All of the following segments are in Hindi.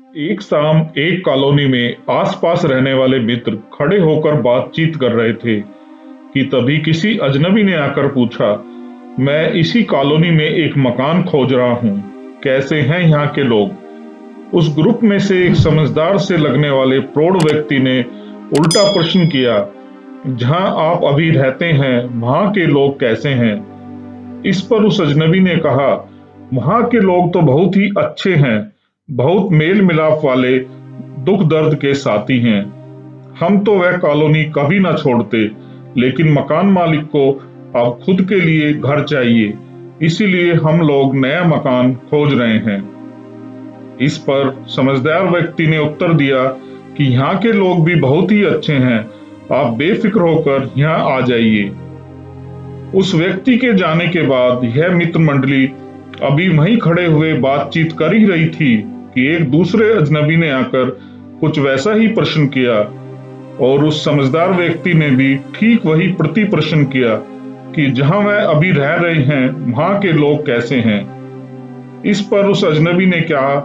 एक शाम एक कॉलोनी में आसपास रहने वाले मित्र खड़े होकर बातचीत कर रहे थे कि तभी किसी अजनबी ने आकर पूछा, मैं इसी कॉलोनी में एक मकान खोज रहा हूँ, कैसे हैं यहाँ के लोग। उस ग्रुप में से एक समझदार से लगने वाले प्रौढ़ व्यक्ति ने उल्टा प्रश्न किया, जहाँ आप अभी रहते हैं वहाँ के लोग कैसे हैं। इस पर उस अजनबी ने कहा, वहाँ के लोग तो बहुत ही अच्छे हैं, बहुत मेल मिलाप वाले, दुख दर्द के साथी हैं। हम तो वह कॉलोनी कभी ना छोड़ते, लेकिन मकान मालिक को अब खुद के लिए घर चाहिए, इसीलिए हम लोग नया मकान खोज रहे हैं। इस पर समझदार व्यक्ति ने उत्तर दिया कि यहाँ के लोग भी बहुत ही अच्छे हैं, आप बेफिक्र होकर यहाँ आ जाइए। उस व्यक्ति के जाने के बाद यह मित्र मंडली अभी वहीं खड़े हुए बातचीत कर ही रही थी कि एक दूसरे अजनबी ने आकर कुछ वैसा ही प्रश्न किया, और उस समझदार व्यक्ति ने भी ठीक वही प्रति प्रश्न किया कि जहां वह अभी रह रहे हैं वहां के लोग कैसे हैं। इस पर उस अजनबी ने कहा,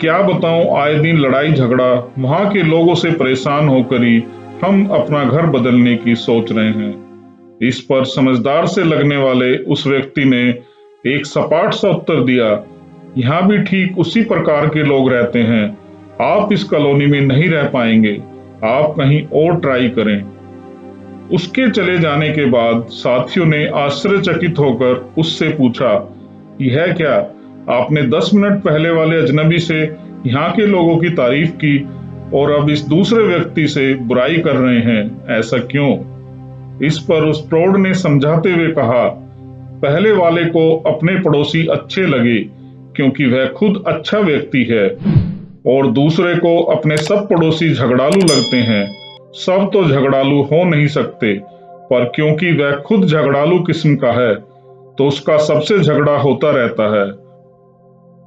क्या बताऊं, आए दिन लड़ाई झगड़ा, वहां के लोगों से परेशान होकर ही हम अपना घर बदलने की सोच रहे हैं। इस पर समझदार से लगने वाले उस व्यक्ति ने एक सपाट सा उत्तर दिया, यहाँ भी ठीक उसी प्रकार के लोग रहते हैं, आप इस कॉलोनी में नहीं रह पाएंगे, आप कहीं और ट्राई करें। उसके चले जाने के बाद साथियों ने आश्चर्यचकित होकर उससे पूछा, यह क्या, आपने 10 मिनट पहले वाले अजनबी से यहाँ के लोगों की तारीफ की और अब इस दूसरे व्यक्ति से बुराई कर रहे हैं, ऐसा क्यों। इस पर उस प्रौढ़ ने समझाते हुए कहा, पहले वाले को अपने पड़ोसी अच्छे लगे क्योंकि वह खुद अच्छा व्यक्ति है, और दूसरे को अपने सब पड़ोसी झगड़ालू लगते हैं। सब तो झगड़ालू हो नहीं सकते, पर क्योंकि वह खुद झगड़ालू किस्म का है तो उसका सबसे झगड़ा होता रहता है,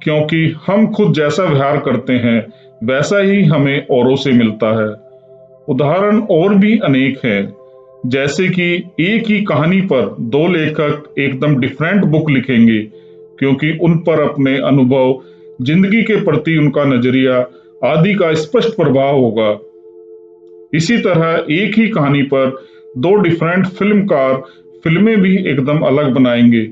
क्योंकि हम खुद जैसा व्यवहार करते हैं वैसा ही हमें औरों से मिलता है। उदाहरण और भी अनेक हैं, जैसे कि एक ही कहानी पर दो लेखक एकदम डिफरेंट बुक लिखेंगे, क्योंकि उन पर अपने अनुभव, जिंदगी के प्रति उनका नजरिया आदि का स्पष्ट प्रभाव होगा। इसी तरह एक ही कहानी पर दो डिफरेंट फिल्मकार फिल्में भी एकदम अलग बनाएंगे,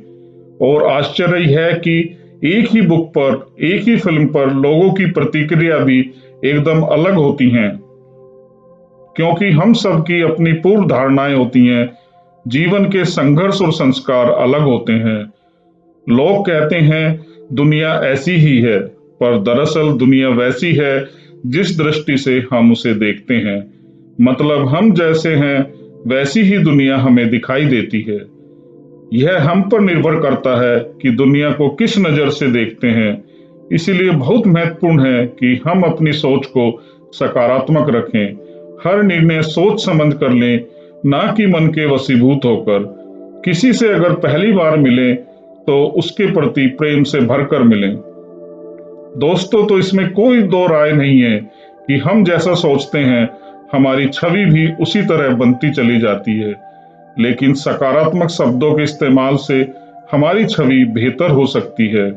और आश्चर्य यह है कि एक ही बुक पर, एक ही फिल्म पर लोगों की प्रतिक्रिया भी एकदम अलग होती हैं, क्योंकि हम सब की अपनी पूर्व धारणाएं होती हैं, जीवन के संघर्ष और संस्कार अलग होते हैं। लोग कहते हैं दुनिया ऐसी ही है, पर दरअसल दुनिया वैसी है जिस दृष्टि से हम उसे देखते हैं। मतलब हम जैसे हैं वैसी ही दुनिया हमें दिखाई देती है। यह हम पर निर्भर करता है कि दुनिया को किस नजर से देखते हैं। इसीलिए बहुत महत्वपूर्ण है कि हम अपनी सोच को सकारात्मक रखें, हर निर्णय सोच समझ कर लें, ना कि मन के वशीभूत होकर। किसी से अगर पहली बार मिलें तो उसके प्रति प्रेम से भरकर मिलें। दोस्तों, तो इसमें कोई दो राय नहीं है कि हम जैसा सोचते हैं हमारी छवि भी उसी तरह बनती चली जाती है, लेकिन सकारात्मक शब्दों के इस्तेमाल से हमारी छवि बेहतर हो सकती है।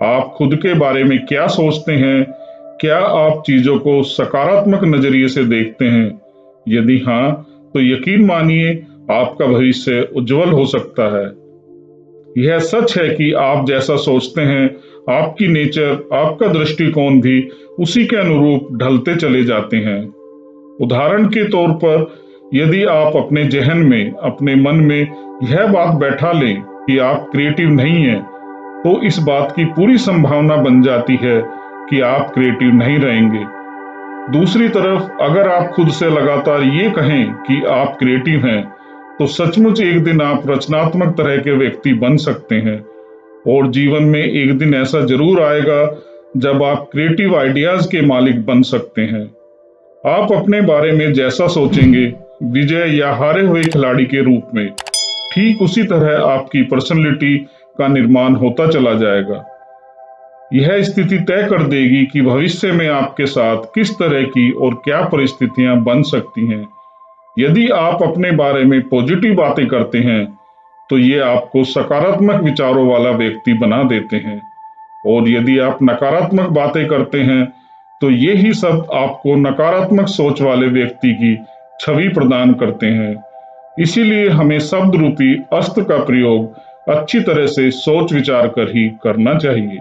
आप खुद के बारे में क्या सोचते हैं? क्या आप चीजों को सकारात्मक नजरिए से देखते हैं? यदि हाँ, तो यकीन मानिए आपका भविष्य उज्जवल हो सकता है। यह सच है कि आप जैसा सोचते हैं, आपकी नेचर, आपका दृष्टिकोण भी उसी के अनुरूप ढलते चले जाते हैं। उदाहरण के तौर पर, यदि आप अपने जहन में, अपने मन में यह बात बैठा लें कि आप क्रिएटिव नहीं हैं, तो इस बात की पूरी संभावना बन जाती है कि आप क्रिएटिव नहीं रहेंगे। दूसरी तरफ, अगर आप खुद से लगातार ये कहें कि आप क्रिएटिव हैं, तो सचमुच एक दिन आप रचनात्मक तरह के व्यक्ति बन सकते हैं, और जीवन में एक दिन ऐसा जरूर आएगा जब आप क्रिएटिव आइडियाज के मालिक बन सकते हैं। आप अपने बारे में जैसा सोचेंगे, विजय या हारे हुए खिलाड़ी के रूप में, ठीक उसी तरह आपकी पर्सनैलिटी का निर्माण होता चला जाएगा। यह स्थिति तय कर देगी कि भविष्य में आपके साथ किस तरह की और क्या परिस्थितियां बन सकती हैं। यदि आप अपने बारे में पॉजिटिव बातें करते हैं, तो ये आपको सकारात्मक विचारों वाला व्यक्ति बना देते हैं, और यदि आप नकारात्मक बातें करते हैं, तो ये ही शब्द आपको नकारात्मक सोच वाले व्यक्ति की छवि प्रदान करते हैं। इसीलिए हमें शब्द रूपी अस्त्र का प्रयोग अच्छी तरह से सोच विचार कर ही करना चाहिए।